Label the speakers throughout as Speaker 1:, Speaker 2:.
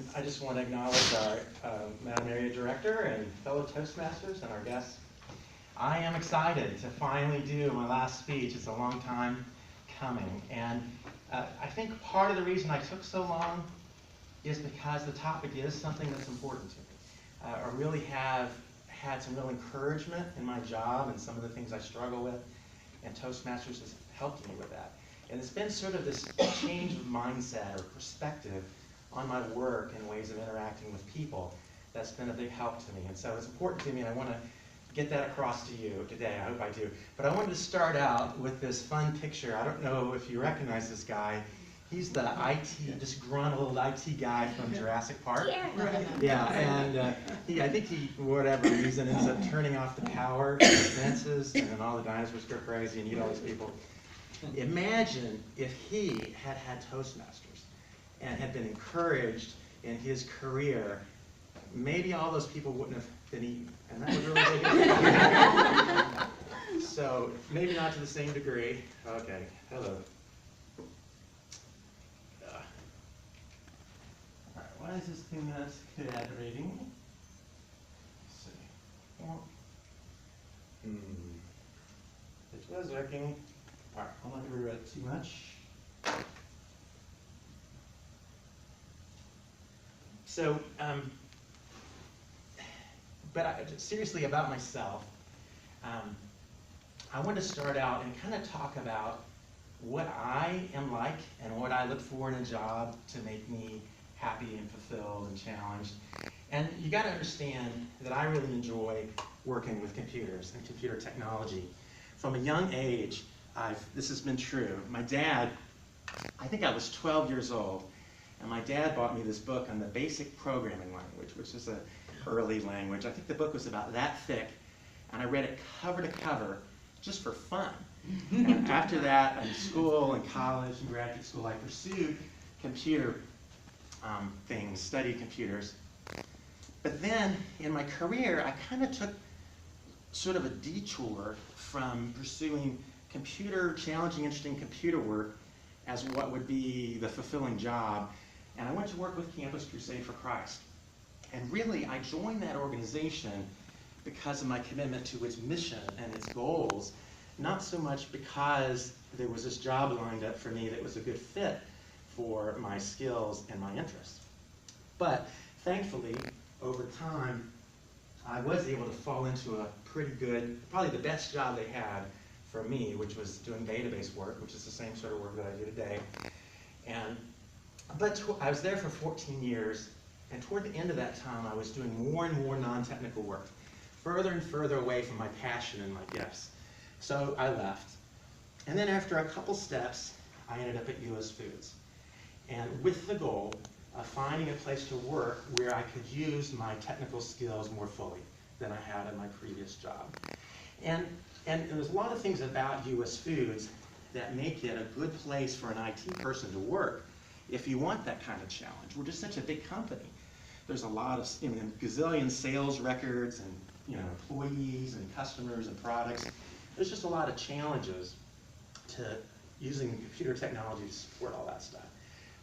Speaker 1: And I just want to acknowledge our Madam Area Director and fellow Toastmasters and our guests. I am excited to finally do my last speech. It's a long time coming. And I think part of the reason I took so long is because the topic is something that's important to me. I really have had some real encouragement in my job and some of the things I struggle with, and Toastmasters has helped me with that. And it's been sort of this change of mindset or perspective on my work and ways of interacting with people that's been a big help to me. And so it's important to me, and I want to get that across to you today. I hope I do. But I wanted to start out with this fun picture. I don't know if you recognize this guy. He's the disgruntled IT guy from Jurassic Park. Yeah, and I think whatever reason, ends up turning off the power to the fences, and then all the dinosaurs go crazy and eat all these people. Imagine if he had had Toastmasters and had been encouraged in his career. Maybe all those people wouldn't have been eaten, and that would really be good. So maybe not to the same degree. Okay, hello. All right, why is this thing not collaborating? Let's see. It was working. All right, I'll not worry about it too much. So, seriously about myself, I want to start out and kind of talk about what I am like and what I look for in a job to make me happy and fulfilled and challenged. And you got to understand that I really enjoy working with computers and computer technology. From a young age, this has been true. My dad, I think I was 12 years old, and my dad bought me this book on the basic programming language, which is an early language. I think the book was about that thick, and I read it cover to cover just for fun. And after that, in school and college and graduate school, I pursued computer things, studied computers. But then in my career, I kind of took sort of a detour from pursuing challenging, interesting computer work as what would be the fulfilling job. And I went to work with Campus Crusade for Christ. And really, I joined that organization because of my commitment to its mission and its goals, not so much because there was this job lined up for me that was a good fit for my skills and my interests. But thankfully, over time, I was able to fall into a pretty good, probably the best job they had for me, which was doing database work, which is the same sort of work that I do today. But I was there for 14 years, and toward the end of that time, I was doing more and more non-technical work, further and further away from my passion and my gifts. So I left. And then after a couple steps, I ended up at US Foods, and with the goal of finding a place to work where I could use my technical skills more fully than I had in my previous job. And there's a lot of things about US Foods that make it a good place for an IT person to work if you want that kind of challenge. We're just such a big company. There's a lot of gazillion sales records and employees and customers and products. There's just a lot of challenges to using computer technology to support all that stuff.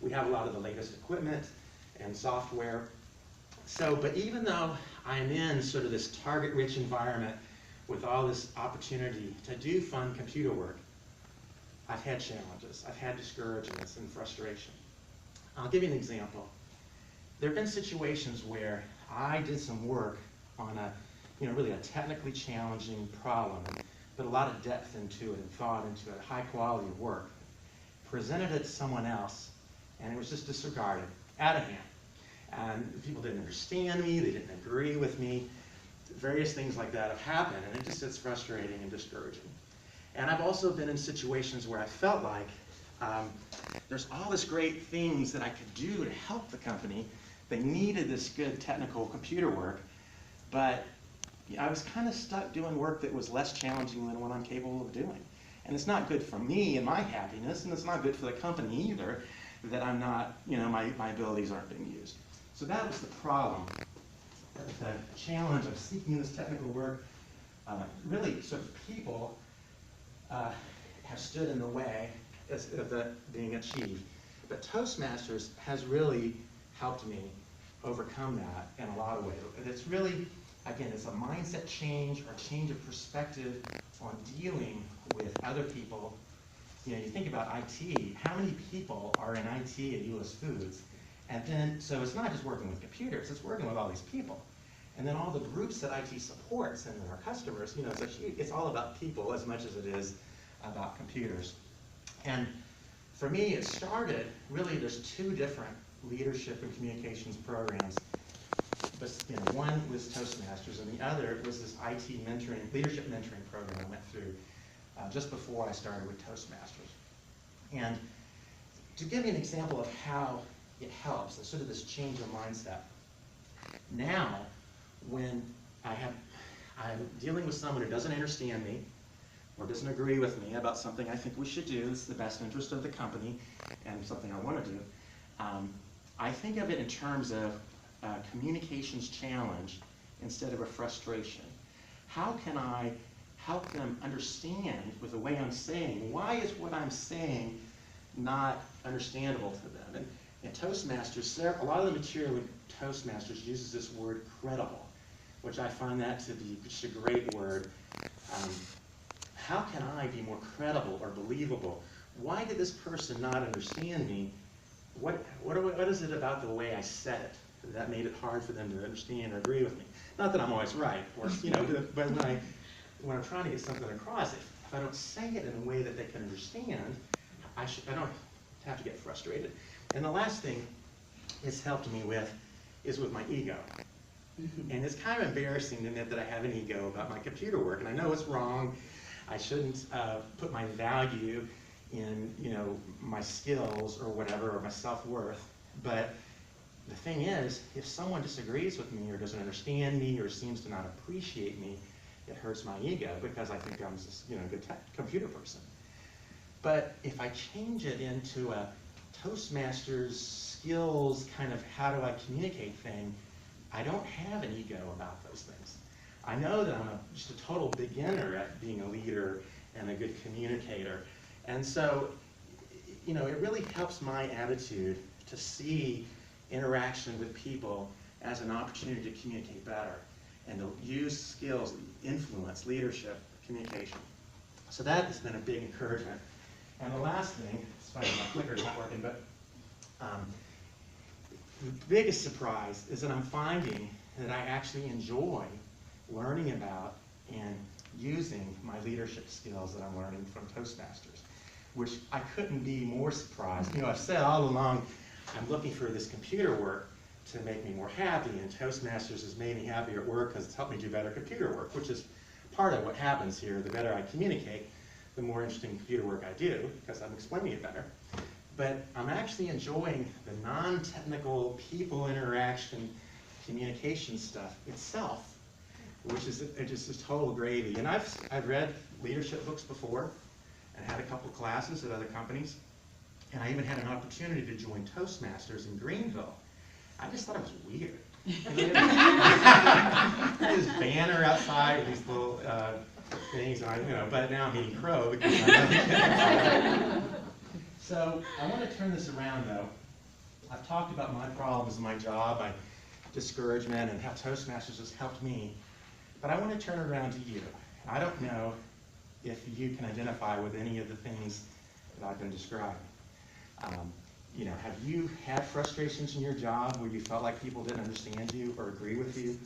Speaker 1: We have a lot of the latest equipment and software. But even though I'm in sort of this target-rich environment with all this opportunity to do fun computer work, I've had challenges. I've had discouragements and frustration. I'll give you an example. There have been situations where I did some work on really a technically challenging problem, and put a lot of depth into it and thought into it, high quality work, presented it to someone else, and it was just disregarded, out of hand. And people didn't understand me, they didn't agree with me. Various things like that have happened, and it just gets frustrating and discouraging. And I've also been in situations where I felt like there's all this great things that I could do to help the company. They needed this good technical computer work, but I was kind of stuck doing work that was less challenging than what I'm capable of doing. And it's not good for me and my happiness, and it's not good for the company either, that I'm not, my abilities aren't being used. So that was the problem. The challenge of seeking this technical work, really sort of people have stood in the way of that being achieved. But Toastmasters has really helped me overcome that in a lot of ways. And it's really, again, it's a mindset change or change of perspective on dealing with other people. You know, you think about IT, how many people are in IT at US Foods? And then, so it's not just working with computers, it's working with all these people. And then all the groups that IT supports and our customers, you know, it's all about people as much as it is about computers. And for me, it started, really there's two different leadership and communications programs. But, you know, one was Toastmasters and the other was this IT mentoring, leadership mentoring program I went through just before I started with Toastmasters. And to give you an example of how it helps, and sort of this change of mindset. Now, when I'm dealing with someone who doesn't understand me or doesn't agree with me about something I think we should do, this is the best interest of the company and something I want to do, I think of it in terms of a communications challenge instead of a frustration. How can I help them understand with the way I'm saying, why is what I'm saying not understandable to them? And in Toastmasters, a lot of the material in Toastmasters uses this word credible, which I find that to be just a great word. How can I be more credible or believable? Why did this person not understand me? What is it about the way I said it that made it hard for them to understand or agree with me? Not that I'm always right, of course, you know, but when I'm trying to get something across, if I don't say it in a way that they can understand, I don't have to get frustrated. And the last thing it's helped me with is with my ego. And it's kind of embarrassing to admit that I have an ego about my computer work, and I know it's wrong. I shouldn't put my value in, you know, my skills or whatever, or my self-worth. But the thing is, if someone disagrees with me or doesn't understand me or seems to not appreciate me, it hurts my ego because I think I'm just, you know, a good computer person. But if I change it into a Toastmasters skills kind of how do I communicate thing, I don't have an ego about those things. I know that I'm just a total beginner at being a leader and a good communicator. And so, you know, it really helps my attitude to see interaction with people as an opportunity to communicate better and to use skills, influence, leadership, communication. So that has been a big encouragement. And the last thing, it's funny, my clicker's not working, but the biggest surprise is that I'm finding that I actually enjoy learning about and using my leadership skills that I'm learning from Toastmasters, which I couldn't be more surprised. You know, I've said all along, I'm looking for this computer work to make me more happy, and Toastmasters has made me happier at work because it's helped me do better computer work, which is part of what happens here. The better I communicate, the more interesting computer work I do, because I'm explaining it better. But I'm actually enjoying the non-technical people interaction communication stuff itself, which is just total gravy. And I've read leadership books before and had a couple classes at other companies, and I even had an opportunity to join Toastmasters in Greenville. I just thought it was weird. This banner outside with these little things, and but now I'm eating crow because I know. So I want to turn this around, though. I've talked about my problems in my job, my discouragement, and how Toastmasters has helped me. But I want to turn it around to you. I don't know if you can identify with any of the things that I've been describing. You know, have you had frustrations in your job where you felt like people didn't understand you or agree with you?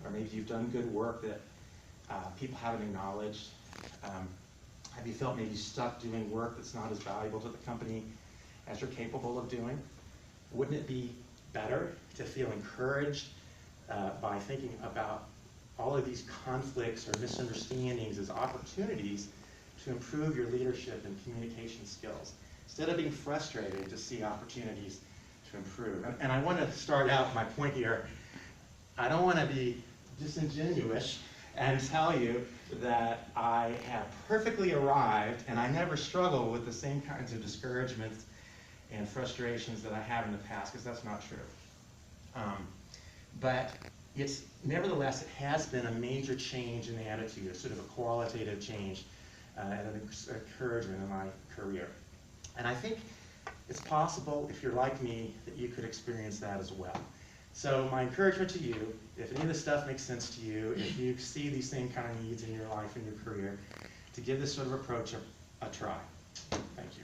Speaker 1: Or maybe you've done good work that people haven't acknowledged? Have you felt maybe stuck doing work that's not as valuable to the company as you're capable of doing? Wouldn't it be better to feel encouraged by thinking about all of these conflicts or misunderstandings as opportunities to improve your leadership and communication skills, instead of being frustrated to see opportunities to improve? And I want to start out my point here. I don't want to be disingenuous and tell you that I have perfectly arrived and I never struggle with the same kinds of discouragements and frustrations that I have in the past, because that's not true. But it's, nevertheless, it has been a major change in the attitude, a sort of a qualitative change and an encouragement in my career. And I think it's possible, if you're like me, that you could experience that as well. So my encouragement to you, if any of this stuff makes sense to you, if you see these same kind of needs in your life and your career, to give this sort of approach a try. Thank you.